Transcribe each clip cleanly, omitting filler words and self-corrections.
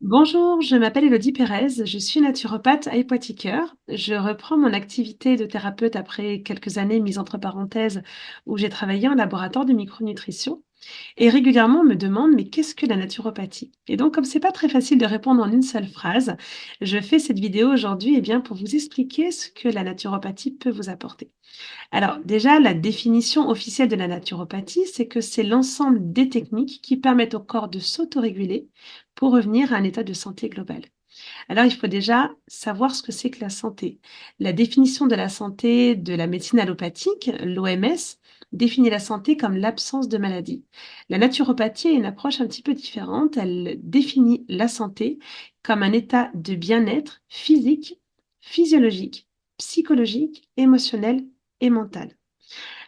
Bonjour, je m'appelle Elodie Pérez, je suis naturopathe hypothécaire. Je reprends mon activité de thérapeute après quelques années mises entre parenthèses où j'ai travaillé en laboratoire de micronutrition et régulièrement on me demande mais qu'est-ce que la naturopathie? Et donc comme c'est pas très facile de répondre en une seule phrase, je fais cette vidéo aujourd'hui pour vous expliquer ce que la naturopathie peut vous apporter. Alors déjà, la définition officielle de la naturopathie, c'est que c'est l'ensemble des techniques qui permettent au corps de s'autoréguler pour revenir à un état de santé global. Alors il faut déjà savoir ce que c'est que la santé. La définition de la santé de la médecine allopathique, l'OMS, définit la santé comme l'absence de maladie. La naturopathie a une approche un petit peu différente. Elle définit la santé comme un état de bien-être physique, physiologique, psychologique, émotionnel et mental.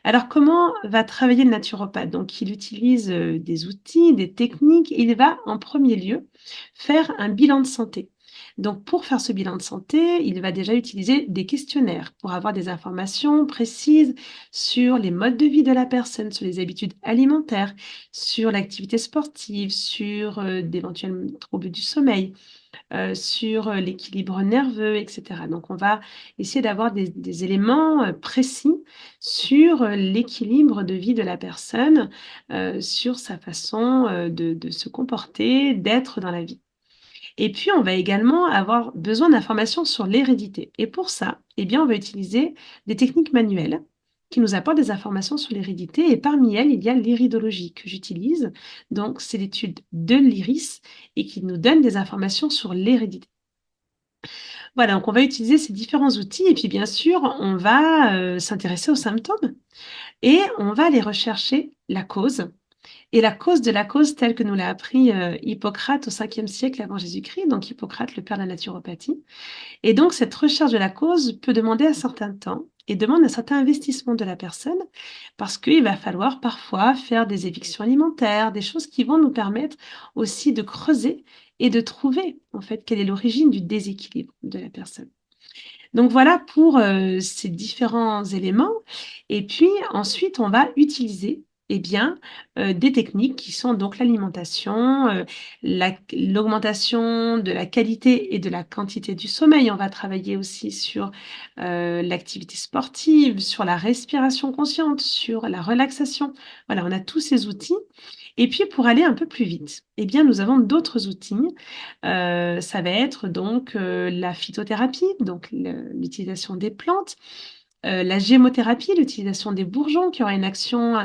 Alors, comment va travailler le naturopathe? Donc, il utilise des outils, des techniques. Il va en premier lieu faire un bilan de santé. Donc, pour faire ce bilan de santé, il va déjà utiliser des questionnaires pour avoir des informations précises sur les modes de vie de la personne, sur les habitudes alimentaires, sur l'activité sportive, sur d'éventuels troubles du sommeil, sur, l'équilibre nerveux et cetera. Donc on va essayer d'avoir des éléments, précis sur, l'équilibre de vie de la personne, sur sa façon, de se comporter, d'être dans la vie. Et puis on va également avoir besoin d'informations sur l'hérédité et pour ça, on va utiliser des techniques manuelles qui nous apportent des informations sur l'hérédité et parmi elles, il y a l'iridologie que j'utilise. Donc c'est l'étude de l'iris et qui nous donne des informations sur l'hérédité. Voilà, donc on va utiliser ces différents outils et puis bien sûr, on va, s'intéresser aux symptômes et on va aller rechercher la cause et la cause de la cause telle que nous l'a appris, Hippocrate au 5e siècle avant Jésus-Christ, donc Hippocrate, le père de la naturopathie. Et donc cette recherche de la cause peut demander un certain temps et demande un certain investissement de la personne parce qu'il va falloir parfois faire des évictions alimentaires, des choses qui vont nous permettre aussi de creuser et de trouver en fait quelle est l'origine du déséquilibre de la personne. Donc voilà pour, ces différents éléments et puis ensuite on va utiliser, des techniques qui sont donc l'alimentation, l'augmentation de la qualité et de la quantité du sommeil. On va travailler aussi sur, l'activité sportive, sur la respiration consciente, sur la relaxation. Voilà, on a tous ces outils et puis pour aller un peu plus vite, nous avons d'autres outils. Ça va être donc, la phytothérapie, donc l'utilisation des plantes, la gémothérapie, l'utilisation des bourgeons qui aura une action,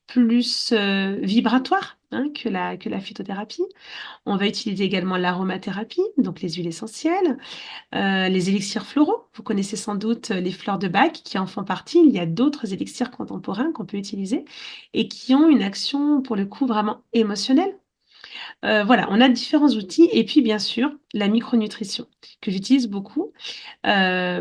plus, vibratoire, hein, que la phytothérapie. On va utiliser également l'aromathérapie, donc les huiles essentielles, les élixirs floraux. Vous connaissez sans doute, les fleurs de Bach qui en font partie. Il y a d'autres élixirs contemporains qu'on peut utiliser et qui ont une action pour le coup vraiment émotionnelle. Voilà, on a différents outils et puis bien sûr, la micronutrition que j'utilise beaucoup.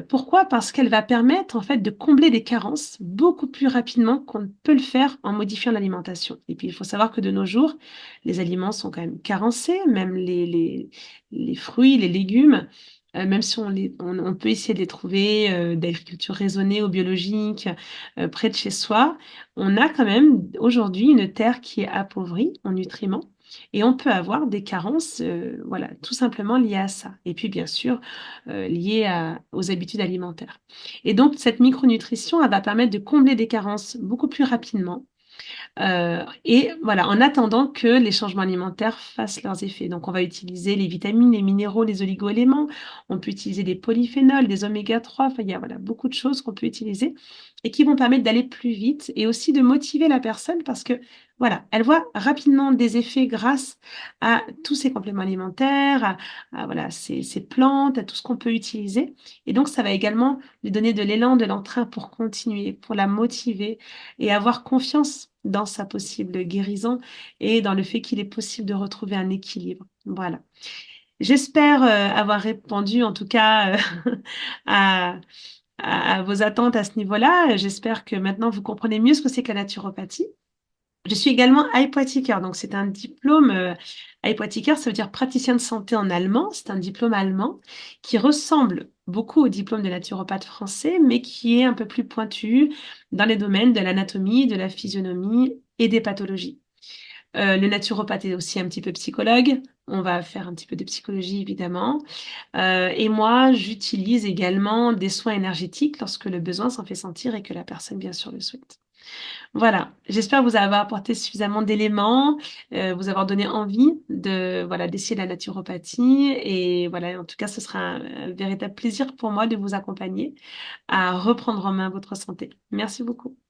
Pourquoi? Parce qu'elle va permettre en fait de combler des carences beaucoup plus rapidement qu'on ne peut le faire en modifiant l'alimentation. Et puis il faut savoir que de nos jours, les aliments sont quand même carencés, même les fruits, les légumes, même si on peut essayer de les trouver, d'agriculture raisonnée ou biologique, près de chez soi, on a quand même aujourd'hui une terre qui est appauvrie en nutriments et on peut avoir des carences, voilà, tout simplement liées à ça. Et puis bien sûr, liées aux habitudes alimentaires. Et donc cette micronutrition, elle va permettre de combler des carences beaucoup plus rapidement, et voilà, en attendant que les changements alimentaires fassent leurs effets. Donc on va utiliser les vitamines, les minéraux, les oligo-éléments, on peut utiliser des polyphénols, des oméga 3. Enfin il y a voilà, beaucoup de choses qu'on peut utiliser et qui vont permettre d'aller plus vite et aussi de motiver la personne parce que voilà, elle voit rapidement des effets grâce à tous ces compléments alimentaires, à voilà, ces plantes, à tout ce qu'on peut utiliser. Et donc ça va également lui donner de l'élan, de l'entrain pour continuer, pour la motiver et avoir confiance dans sa possible guérison et dans le fait qu'il est possible de retrouver un équilibre. Voilà. J'espère, avoir répondu en tout cas, à à vos attentes à ce niveau-là. J'espère que maintenant vous comprenez mieux ce que c'est que la naturopathie. Je suis également Heilpraktiker, donc c'est un diplôme, Heilpraktiker, ça veut dire praticien de santé en allemand. C'est un diplôme allemand qui ressemble beaucoup au diplôme de naturopathe français, mais qui est un peu plus pointu dans les domaines de l'anatomie, de la physionomie et des pathologies. Le naturopathe est aussi un petit peu psychologue, On va faire un petit peu de psychologie évidemment, et moi j'utilise également des soins énergétiques lorsque le besoin s'en fait sentir et que la personne bien sûr le souhaite. Voilà, j'espère vous avoir apporté suffisamment d'éléments, vous avoir donné envie de voilà, d'essayer la naturopathie et voilà, en tout cas, ce sera un véritable plaisir pour moi de vous accompagner à reprendre en main votre santé. Merci beaucoup.